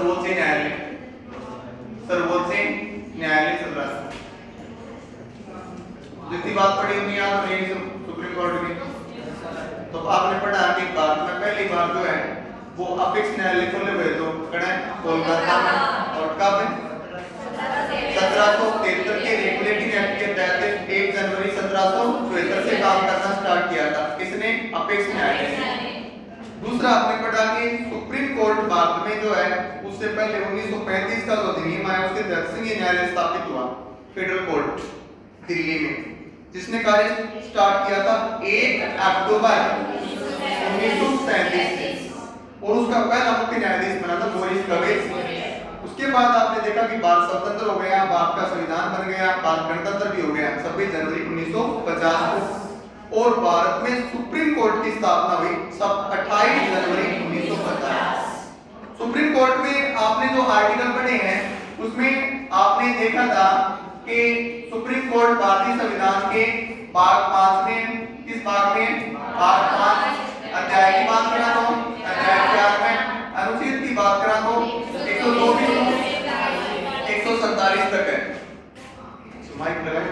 सर्वोच्च न्यायालय, सर्वोच्च न्यायालय चल रहा है। जितनी बात पढ़ी उतनी याद हो रही है सुप्रीम कोर्ट की। तो आपने पढ़ा कि भारत में पहली बार जो है वो अपेक्स न्यायालय खोले हुए तो कड़ा कोलकाता में, और कब 1773 के रेगुलेटिंग एक्ट के तहत 1 जनवरी 1774 से काम करना स्टार्ट किया था। किसने? अपेक्स न्यायालय ने। दूसरा आपने पढ़ा कि सुप्रीम कोर्ट भारत में जो है उससे पहले 1935 का जो अधिनियम आया उसके तहत संघीय न्यायालय स्थापित हुआ, फेडरल कोर्ट दिल्ली में, जिसने कार्य स्टार्ट किया था 1 अक्टूबर 1937 से, और उसका पहला मुख्य न्यायाधीश बना था बोरिस कवेज। उसके बाद आपने देखा कि भारत स्वतंत्र हो गया, भारत का संविधान बन गया, भारत गणतंत्र भी हो गया 26 जनवरी 1950 को, और भारत में सुप्रीम कोर्ट की स्थापना हुई 28 जनवरी 1950। सुप्रीम कोर्ट में आपने जो आर्टिकल पढ़े हैं उसमें आपने देखा था कि सुप्रीम कोर्ट भारतीय संविधान के भाग 5 में, किस भाग में? भाग 5 अध्याय की बात करा तो अध्याय 4 में, अनुच्छेद की बात करा तो 124 147 तक है। माइक लगाए।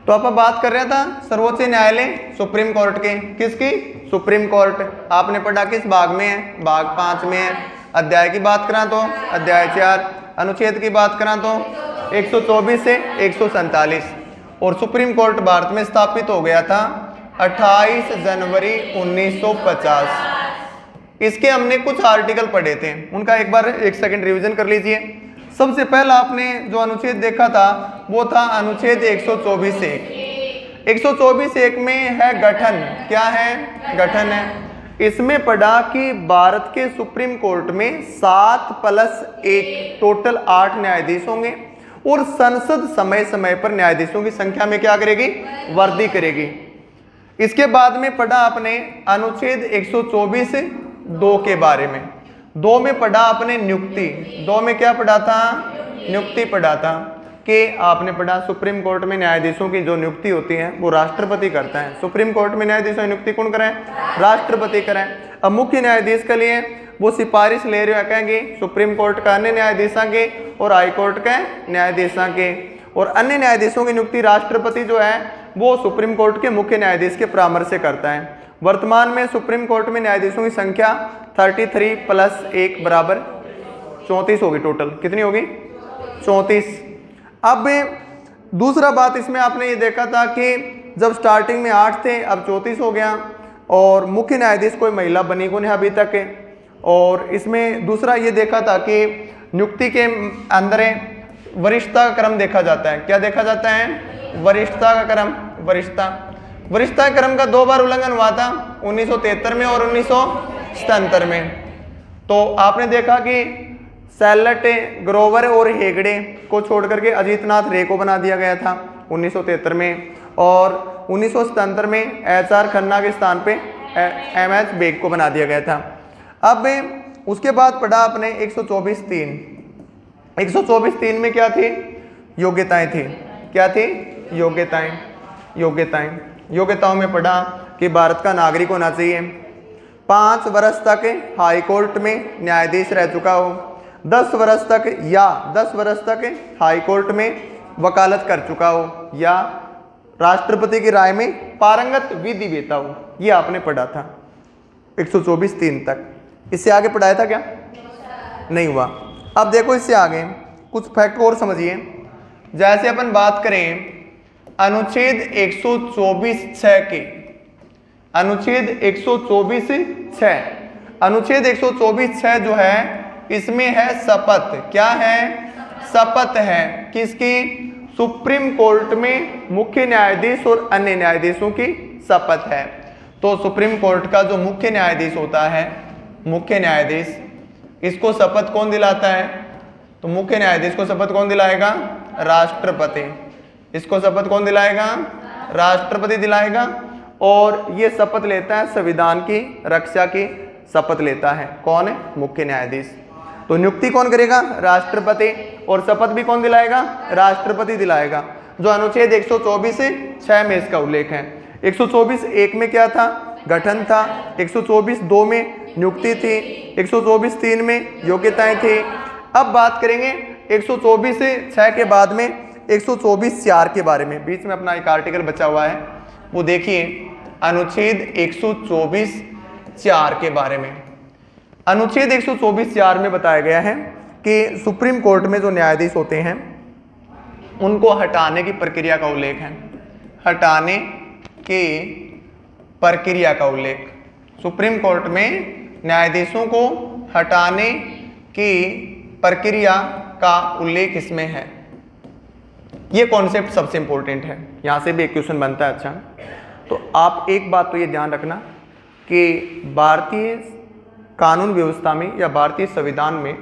तो आप बात कर रहा था सर्वोच्च न्यायालय सुप्रीम कोर्ट के, किसकी? Supreme court. आपने पढ़ा किस भाग में है? भाग 5 में है। अध्याय की बात करा तो अध्याय 4, अनुच्छेद की बात करा तो 124 से 147, और सुप्रीम कोर्ट भारत में स्थापित हो गया था 28 जनवरी 1950। इसके हमने कुछ आर्टिकल पढ़े थे, उनका एक बार 1 सेकंड रिवीजन कर लीजिए। सबसे पहला आपने जो अनुच्छेद देखा था वो था अनुच्छेद 124(1). 124(1) में है गठन। क्या है? गठन है। इसमें पढ़ा कि भारत के सुप्रीम कोर्ट में 7+1 टोटल 8 न्यायाधीश होंगे, और संसद समय समय पर न्यायाधीशों की संख्या में क्या करेगी? वृद्धि करेगी। इसके बाद में पढ़ा आपने अनुच्छेद 124(2) के बारे में। 2 में पढ़ा आपने नियुक्ति। 2 में क्या पढ़ा था? नियुक्ति पढ़ा था कि आपने पढ़ा सुप्रीम कोर्ट में न्यायाधीशों की जो नियुक्ति होती है वो राष्ट्रपति करता है। सुप्रीम कोर्ट में न्यायाधीशों की नियुक्ति कौन करे? राष्ट्रपति करे। अब मुख्य न्यायाधीश के लिए वो सिफारिश ले रहे कहेंगे सुप्रीम कोर्ट का अन्य न्यायाधीशों के और हाई कोर्ट के न्यायाधीशों के, और अन्य न्यायाधीशों की नियुक्ति राष्ट्रपति जो है वो सुप्रीम कोर्ट के मुख्य न्यायाधीश के परामर्श से करता है। वर्तमान में सुप्रीम कोर्ट में न्यायाधीशों की संख्या 33+1 बराबर 34 होगी। टोटल कितनी होगी? 34। अब दूसरा बात इसमें आपने ये देखा था कि जब स्टार्टिंग में 8 थे, अब 34 हो गया, और मुख्य न्यायाधीश कोई महिला बनी को नहीं अभी तक है। और इसमें दूसरा ये देखा था कि नियुक्ति के अंदर वरिष्ठता का क्रम देखा जाता है। क्या देखा जाता है? वरिष्ठता का क्रम। वरिष्ठता क्रम का 2 बार उल्लंघन हुआ था, 1973 में और 1977 में। तो आपने देखा कि सैलट, ग्रोवर और हेगड़े को छोड़ करके अजीतनाथ रे को बना दिया गया था 1973 में, और 1977 में HR खन्ना के स्थान पे MS बेग को बना दिया गया था। अब उसके बाद पढ़ा आपने 124(3). 124(3) में क्या थी? योग्यताएं थी। क्या थी? योग्यताओं में पढ़ा कि भारत का नागरिक होना चाहिए, 5 वर्ष तक हाई कोर्ट में न्यायाधीश रह चुका हो, 10 वर्ष तक हाई कोर्ट में वकालत कर चुका हो, या राष्ट्रपति की राय में पारंगत विधिवेता हो। ये आपने पढ़ा था 124(3) तक। इससे आगे पढ़ाया था क्या? नहीं हुआ। अब देखो इससे आगे कुछ फैक्ट और समझिए। जैसे अपन बात करें अनुच्छेद 124(6) के, अनुच्छेद 124(6), अनुच्छेद 124(6) जो है इसमें है शपथ। क्या है? शपथ है। किसकी? सुप्रीम कोर्ट में मुख्य न्यायाधीश और अन्य न्यायाधीशों की शपथ है। तो सुप्रीम कोर्ट का जो मुख्य न्यायाधीश होता है, मुख्य न्यायाधीश, इसको शपथ कौन दिलाता है? तो मुख्य न्यायाधीश को शपथ कौन दिलाएगा? राष्ट्रपति। इसको शपथ कौन दिलाएगा? राष्ट्रपति दिलाएगा। और ये शपथ लेता है संविधान की रक्षा की, शपथ लेता है। कौन है? मुख्य न्यायाधीश। तो नियुक्ति कौन करेगा? राष्ट्रपति। और शपथ भी कौन दिलाएगा? राष्ट्रपति दिलाएगा, जो अनुच्छेद 124(6) में इसका उल्लेख है। 124(1) में क्या था? गठन था। 124(2) में नियुक्ति थी। 124(3) में योग्यताएं थी। अब बात करेंगे 124(6) के बाद में 124(4) के बारे में। बीच में अपना एक आर्टिकल बचा हुआ है, वो देखिए, अनुच्छेद 124(4) के बारे में। अनुच्छेद 124(4) में बताया गया है कि सुप्रीम कोर्ट में जो न्यायाधीश होते हैं उनको हटाने की प्रक्रिया का उल्लेख है। हटाने की प्रक्रिया का उल्लेख, सुप्रीम कोर्ट में न्यायाधीशों को हटाने की प्रक्रिया का उल्लेख इसमें है। ये कॉन्सेप्ट सबसे इंपॉर्टेंट है, यहां से भी एक क्वेश्चन बनता है। अच्छा, तो आप एक बात तो ये ध्यान रखना कि भारतीय कानून व्यवस्था में या भारतीय संविधान में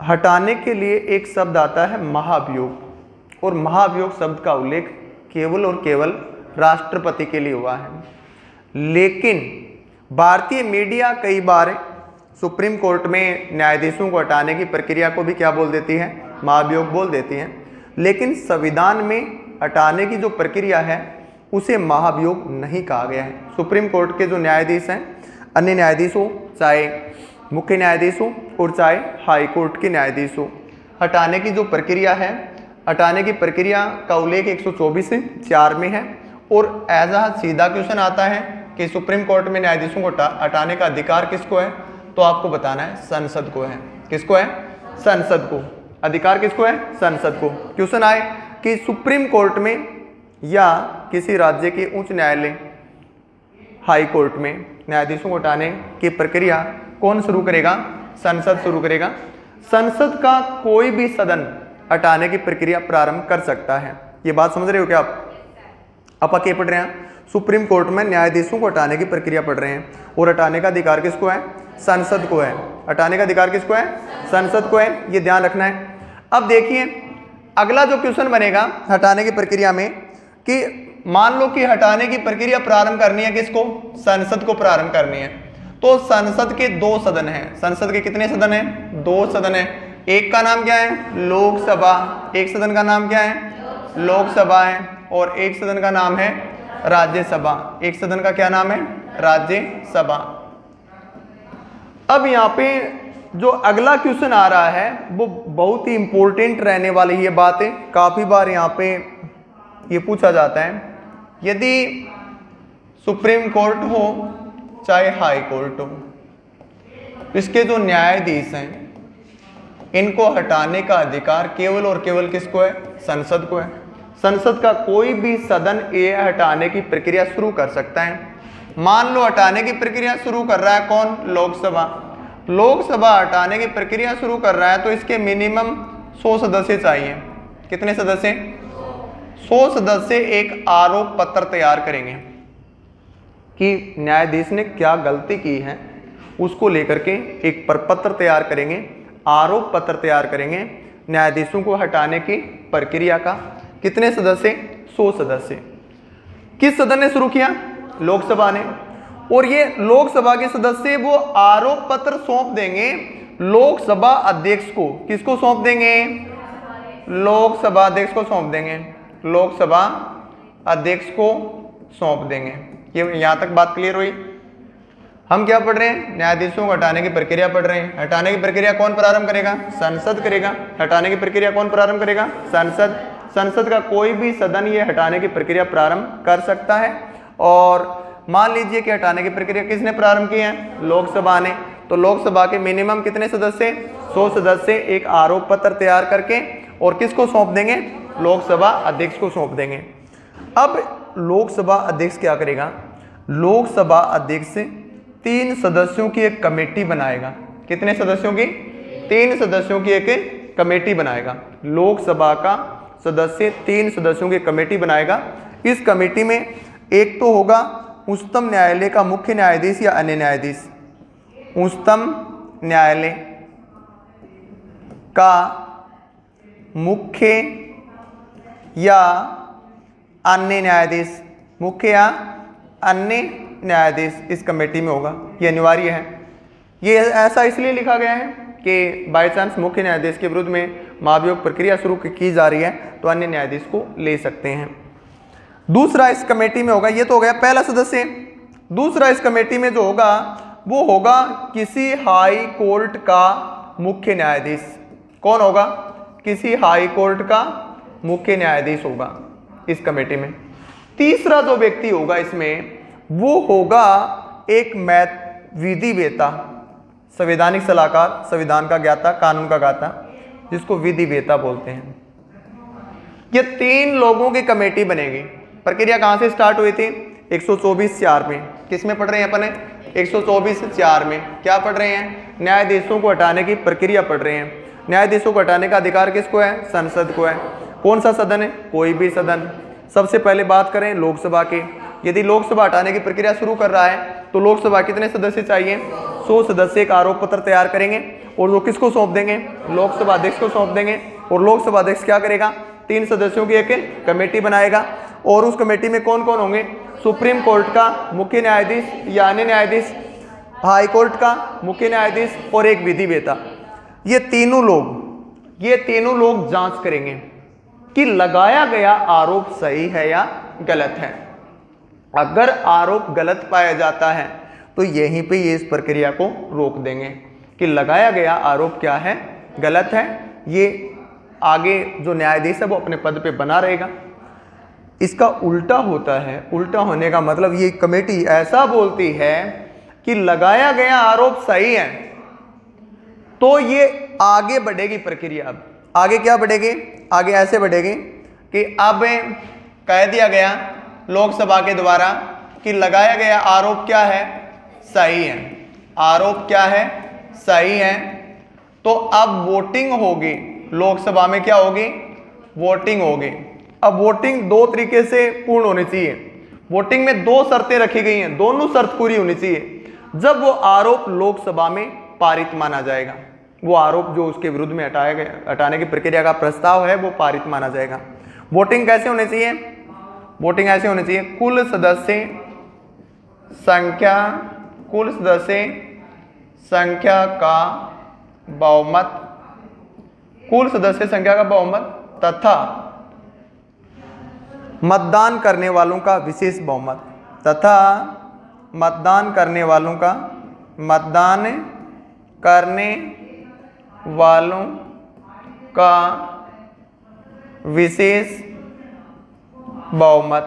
हटाने के लिए एक शब्द आता है महाभियोग, और महाभियोग शब्द का उल्लेख केवल और केवल राष्ट्रपति के लिए हुआ है। लेकिन भारतीय मीडिया कई बार सुप्रीम कोर्ट में न्यायाधीशों को हटाने की प्रक्रिया को भी क्या बोल देती है? महाभियोग बोल देती है। लेकिन संविधान में हटाने की जो प्रक्रिया है उसे महाभियोग नहीं कहा गया है। सुप्रीम कोर्ट के जो न्यायाधीश हैं, अन्य न्यायाधीश हो, चाहे मुख्य न्यायाधीश हो और चाहे हाई कोर्ट के न्यायाधीश हो, हटाने की जो प्रक्रिया है, हटाने की प्रक्रिया का उल्लेख 124(4) में है। और ऐसा सीधा क्वेश्चन आता है कि सुप्रीम कोर्ट में न्यायाधीशों को हटाने का अधिकार किसको है? तो आपको बताना है संसद को है। किसको है? संसद को। अधिकार किसको है? संसद को। क्वेश्चन आए कि सुप्रीम कोर्ट में या किसी राज्य के उच्च न्यायालय हाई कोर्ट में न्यायाधीशों को हटाने की प्रक्रिया कौन शुरू करेगा? संसद शुरू करेगा। संसद का कोई भी सदन हटाने की प्रक्रिया प्रारंभ कर सकता है। ये बात समझ रहे हो क्या आप आगे पढ़ रहे हैं? सुप्रीम कोर्ट में न्यायाधीशों को हटाने की प्रक्रिया पढ़ रहे हैं, और हटाने का अधिकार किसको है? संसद को है। हटाने का अधिकार किसको है? संसद को है। ये ध्यान रखना है। अब देखिए अगला जो क्वेश्चन बनेगा हटाने की प्रक्रिया में, कि मान लो कि हटाने की प्रक्रिया प्रारंभ करनी है किसको? संसद को प्रारंभ करनी है। तो संसद के 2 सदन हैं। संसद के कितने सदन हैं? 2 सदन हैं। एक का नाम क्या है? लोकसभा। एक सदन का नाम क्या है? लोकसभा है। और एक सदन का नाम है राज्यसभा। एक सदन का क्या नाम है? राज्यसभा। अब यहाँ पे जो अगला क्वेश्चन आ रहा है वो बहुत ही इंपॉर्टेंट रहने वाली ये बात है। काफी बार यहाँ पे ये पूछा जाता है, यदि सुप्रीम कोर्ट हो चाहे हाई कोर्ट हो, इसके जो न्यायाधीश हैं इनको हटाने का अधिकार केवल और केवल किसको है? संसद को है। संसद का कोई भी सदन ये हटाने की प्रक्रिया शुरू कर सकता है। मान लो हटाने की प्रक्रिया शुरू कर रहा है कौन? लोकसभा। लोकसभा हटाने की प्रक्रिया शुरू कर रहा है तो इसके मिनिमम 100 सदस्य चाहिए। कितने सदस्य? 100 सदस्य एक आरोप पत्र तैयार करेंगे कि न्यायाधीश ने क्या गलती की है, उसको लेकर के एक प्रपत्र तैयार करेंगे, आरोप पत्र तैयार करेंगे न्यायाधीशों को हटाने की प्रक्रिया का। कितने सदस्य? 100 सदस्य। किस सदन ने शुरू किया? लोकसभा ने। और ये लोकसभा के सदस्य वो आरोप पत्र सौंप देंगे लोकसभा अध्यक्ष को। किसको सौंप देंगे? लोकसभा अध्यक्ष को सौंप देंगे। लोकसभा अध्यक्ष को सौंप देंगे। ये यहां तक बात क्लियर हुई? हम क्या पढ़ रहे हैं? न्यायाधीशों को हटाने की प्रक्रिया पढ़ रहे हैं। हटाने की प्रक्रिया कौन प्रारंभ करेगा? संसद करेगा। हटाने की प्रक्रिया कौन प्रारंभ करेगा? संसद। संसद का कोई भी सदन ये हटाने की प्रक्रिया प्रारंभ कर सकता है। और मान लीजिए कि हटाने की प्रक्रिया किसने प्रारंभ की है? लोकसभा ने। तो लोकसभा के मिनिमम कितने सदस्य? 100 सदस्य एक आरोप पत्र तैयार करके और किसको सौंप देंगे? लोकसभा अध्यक्ष को सौंप देंगे। अब लोकसभा अध्यक्ष क्या करेगा? लोकसभा अध्यक्ष 3 सदस्यों की एक कमेटी बनाएगा। कितने सदस्यों की? 3 सदस्यों की एक कमेटी बनाएगा। लोकसभा का सदस्य 3 सदस्यों की कमेटी बनाएगा। इस कमेटी में एक तो होगा उच्चतम न्यायालय का मुख्य न्यायाधीश या अन्य न्यायाधीश। उच्चतम न्यायालय का मुख्य या अन्य न्यायाधीश। मुख्य या अन्य न्यायाधीश इस कमेटी में होगा, ये अनिवार्य है। ये ऐसा इसलिए लिखा गया है कि बाय चांस मुख्य न्यायाधीश के विरुद्ध में महाभियोग प्रक्रिया शुरू की जा रही है तो अन्य न्यायाधीश को ले सकते हैं। दूसरा इस कमेटी में होगा, ये तो हो गया पहला सदस्य। दूसरा इस कमेटी में जो होगा वो होगा किसी हाई कोर्ट का मुख्य न्यायाधीश। कौन होगा? किसी हाई कोर्ट का मुख्य न्यायाधीश होगा इस कमेटी में। तीसरा जो व्यक्ति होगा इसमें वो होगा एक विधि वेता, संवैधानिक सलाहकार, संविधान का ज्ञाता, कानून का ज्ञाता, जिसको विधि वेता बोलते हैं। ये 3 लोगों की कमेटी बनेगी। प्रक्रिया कहां से स्टार्ट हुई थी? 124(4) में। किस में पढ़ रहे हैं अपन? 124(4) में। क्या पढ़ रहे हैं? न्यायाधीशों को हटाने की प्रक्रिया पढ़ रहे हैं। न्यायाधीशों को हटाने का अधिकार किसको है? संसद को है। कौन सा सदन है? कोई भी सदन। सबसे पहले बात करें लोकसभा की। यदि लोकसभा हटाने की प्रक्रिया शुरू कर रहा है तो लोकसभा कितने सदस्य चाहिए? 100 सदस्य एक आरोप पत्र तैयार करेंगे और वो किसको सौंप देंगे? लोकसभा अध्यक्ष को सौंप देंगे। और लोकसभा अध्यक्ष क्या करेगा? 3 सदस्यों की एक कमेटी बनाएगा और उस कमेटी में कौन कौन होंगे? सुप्रीम कोर्ट का मुख्य न्यायाधीश या अन्य न्यायाधीश, हाई कोर्ट का मुख्य न्यायाधीश और एक विधि वेता। ये तीनों लोग जांच करेंगे कि लगाया गया आरोप सही है या गलत है। अगर आरोप गलत पाया जाता है तो यहीं पे ये इस प्रक्रिया को रोक देंगे कि लगाया गया आरोप क्या है? गलत है। ये आगे जो न्यायाधीश है वो अपने पद पे बना रहेगा। इसका उल्टा होता है। उल्टा होने का मतलब ये कमेटी ऐसा बोलती है कि लगाया गया आरोप सही है तो ये आगे बढ़ेगी प्रक्रिया। अब आगे क्या बढ़ेगी? आगे ऐसे बढ़ेगी कि अब कह दिया गया लोकसभा के द्वारा कि लगाया गया आरोप क्या है? सही है। आरोप क्या है? सही है। तो अब वोटिंग होगी। लोकसभा में क्या होगी? वोटिंग होगी। अब वोटिंग 2 तरीके से पूर्ण होनी चाहिए। वोटिंग में 2 शर्तें रखी गई हैं, दोनों शर्त पूरी होनी चाहिए। जब वो आरोप लोकसभा में पारित माना जाएगा, वो आरोप जो उसके विरुद्ध में हटाने की प्रक्रिया का प्रस्ताव है वो पारित माना जाएगा। वोटिंग कैसे होनी चाहिए? वोटिंग ऐसे होनी चाहिए, कुल सदस्य संख्या का बहुमत, कुल सदस्य संख्या का बहुमत तथा मतदान करने वालों का विशेष बहुमत, तथा मतदान करने वालों का विशेष बहुमत।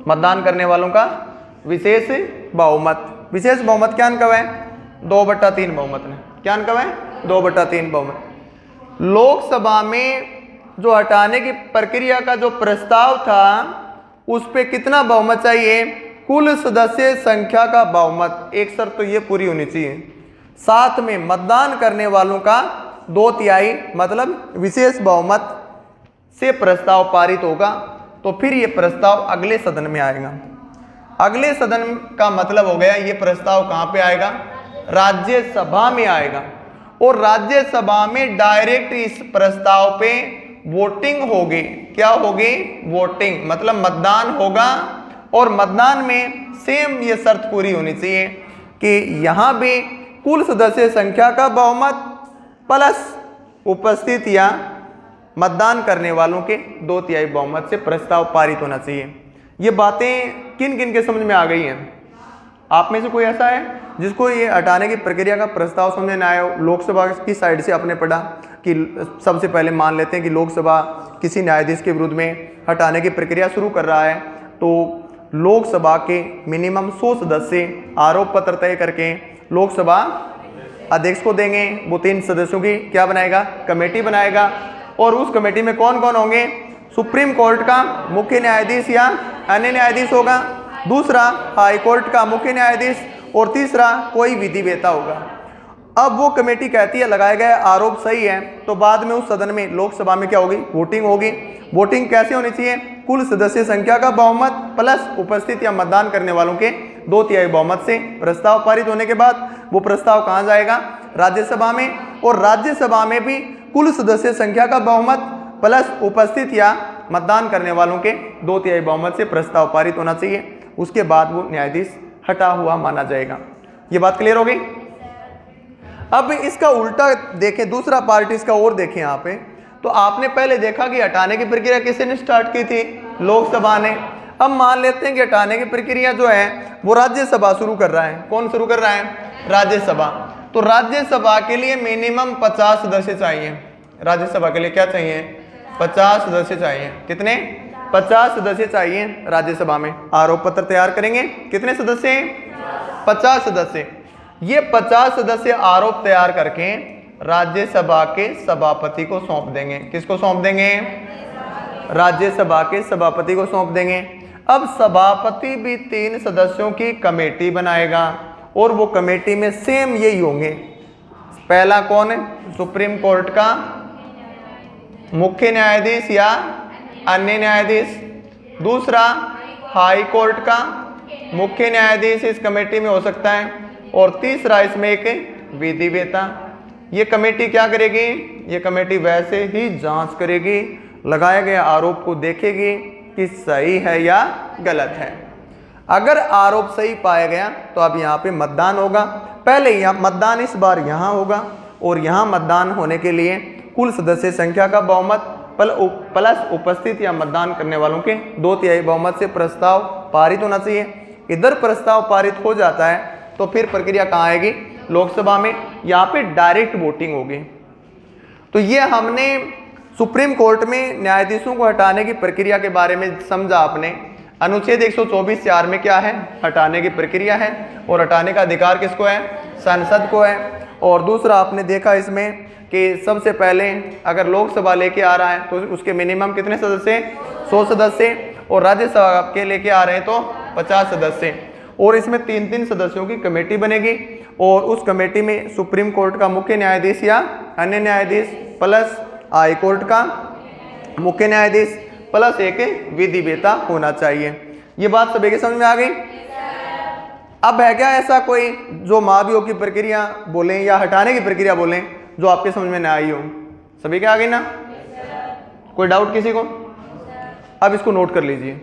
मतदान करने वालों का विशेष बहुमत। विशेष बहुमत क्या कब है? 2/3 बहुमत ने। क्या कब है? 2/3 बहुमत। लोकसभा में जो हटाने की प्रक्रिया का जो प्रस्ताव था उस पे कितना बहुमत चाहिए? कुल सदस्य संख्या का बहुमत। एक शर्त तो ये पूरी होनी चाहिए। साथ में मतदान करने वालों का 2/3 मतलब विशेष बहुमत से प्रस्ताव पारित होगा तो फिर ये प्रस्ताव अगले सदन में आएगा। अगले सदन का मतलब हो गया ये प्रस्ताव कहाँ पे आएगा? राज्यसभा में आएगा। और राज्यसभा में डायरेक्ट इस प्रस्ताव पे वोटिंग होगी। क्या होगी? वोटिंग मतलब मतदान होगा। और मतदान में सेम ये शर्त पूरी होनी चाहिए कि यहाँ भी कुल सदस्य संख्या का बहुमत प्लस उपस्थित या मतदान करने वालों के 2/3 बहुमत से प्रस्ताव पारित होना चाहिए। ये बातें किन किन के समझ में आ गई हैं? आप में से कोई ऐसा है जिसको ये हटाने की प्रक्रिया का प्रस्ताव समझ ना आया हो? लोकसभा की साइड से आपने पढ़ा कि सबसे पहले मान लेते हैं कि लोकसभा किसी न्यायाधीश के विरुद्ध में हटाने की प्रक्रिया शुरू कर रहा है तो लोकसभा के मिनिमम 100 सदस्य आरोप पत्र तय करके लोकसभा अध्यक्ष को देंगे। वो 3 सदस्यों की क्या बनाएगा? कमेटी बनाएगा। और उस कमेटी में कौन कौन होंगे? सुप्रीम कोर्ट का मुख्य न्यायाधीश या अन्य न्यायाधीश होगा, दूसरा हाई कोर्ट का मुख्य न्यायाधीश और तीसरा कोई विधि वेता होगा। अब वो कमेटी कहती है लगाया गया आरोप सही है तो बाद में उस सदन में लोकसभा में क्या होगी? वोटिंग होगी। वोटिंग कैसे होनी चाहिए? कुल सदस्य संख्या का बहुमत प्लस उपस्थित या मतदान करने वालों के 2/3 बहुमत से प्रस्ताव पारित होने के बाद वो प्रस्ताव कहाँ जाएगा? राज्यसभा में। और राज्यसभा में भी कुल सदस्य संख्या का बहुमत प्लस उपस्थित या मतदान करने वालों के 2/3 बहुमत से प्रस्ताव पारित होना चाहिए। उसके बाद वो न्यायाधीश हटा हुआ माना जाएगा। ये बात क्लियर हो गई। अब इसका उल्टा देखें, दूसरा पार्ट इसका और देखें यहाँ पे, तो आपने पहले देखा कि हटाने की प्रक्रिया किसने स्टार्ट की थी? लोकसभा ने। अब मान लेते हैं कि हटाने की प्रक्रिया जो है वो राज्यसभा शुरू कर रहा है। कौन शुरू कर रहा है? राज्यसभा। तो राज्यसभा के लिए मिनिमम 50 सदस्य चाहिए। राज्यसभा के लिए क्या चाहिए? 50 सदस्य चाहिए। कितने? 50 सदस्य चाहिए राज्यसभा में। आरोप पत्र तैयार करेंगे। कितने सदस्य हैं? 50 सदस्य। ये 50 सदस्य आरोप तैयार करके राज्यसभा के सभापति को सौंप देंगे। किसको सौंप देंगे? राज्यसभा के सभापति को सौंप देंगे। अब सभापति भी 3 सदस्यों की कमेटी बनाएगा और वो कमेटी में सेम यही होंगे। पहला कौन है? सुप्रीम कोर्ट का मुख्य न्यायाधीश या अन्य न्यायाधीश। दूसरा हाई कोर्ट का मुख्य न्यायाधीश इस कमेटी में हो सकता है। और तीसरा इसमें एक विधि वेता। ये कमेटी क्या करेगी? ये कमेटी वैसे ही जांच करेगी, लगाए गए आरोप को देखेगी कि सही है या गलत है। अगर आरोप सही पाया गया तो अब यहाँ पे मतदान होगा। पहले यहाँ मतदान इस बार यहाँ होगा और यहाँ मतदान होने के लिए कुल सदस्य संख्या का बहुमत प्लस उपस्थित या मतदान करने वालों के 2/3 बहुमत से प्रस्ताव पारित होना चाहिए। इधर प्रस्ताव पारित हो जाता है तो फिर प्रक्रिया कहाँ आएगी? लोकसभा में। यहाँ पे डायरेक्ट वोटिंग होगी। तो ये हमने सुप्रीम कोर्ट में न्यायाधीशों को हटाने की प्रक्रिया के बारे में समझा आपने। अनुच्छेद 124(4) में क्या है? हटाने की प्रक्रिया है और हटाने का अधिकार किसको है? संसद को है। और दूसरा आपने देखा इसमें कि सबसे पहले अगर लोकसभा लेके आ रहा है तो उसके मिनिमम कितने सदस्य? 100 सदस्य। और राज्यसभा के लेके आ रहे हैं तो 50 सदस्य। और इसमें 3-3 सदस्यों की कमेटी बनेगी और उस कमेटी में सुप्रीम कोर्ट का मुख्य न्यायाधीश या अन्य न्यायाधीश प्लस हाई कोर्ट का मुख्य न्यायाधीश प्लस एक विधि वेता होना चाहिए। ये बात सभी के समझ में आ गई। अब है क्या ऐसा कोई जो महाभियोग की प्रक्रिया बोलें या हटाने की प्रक्रिया बोलें जो आपके समझ में ना आई हो? सभी के आ गई ना? कोई डाउट किसी को? अब इसको नोट कर लीजिए।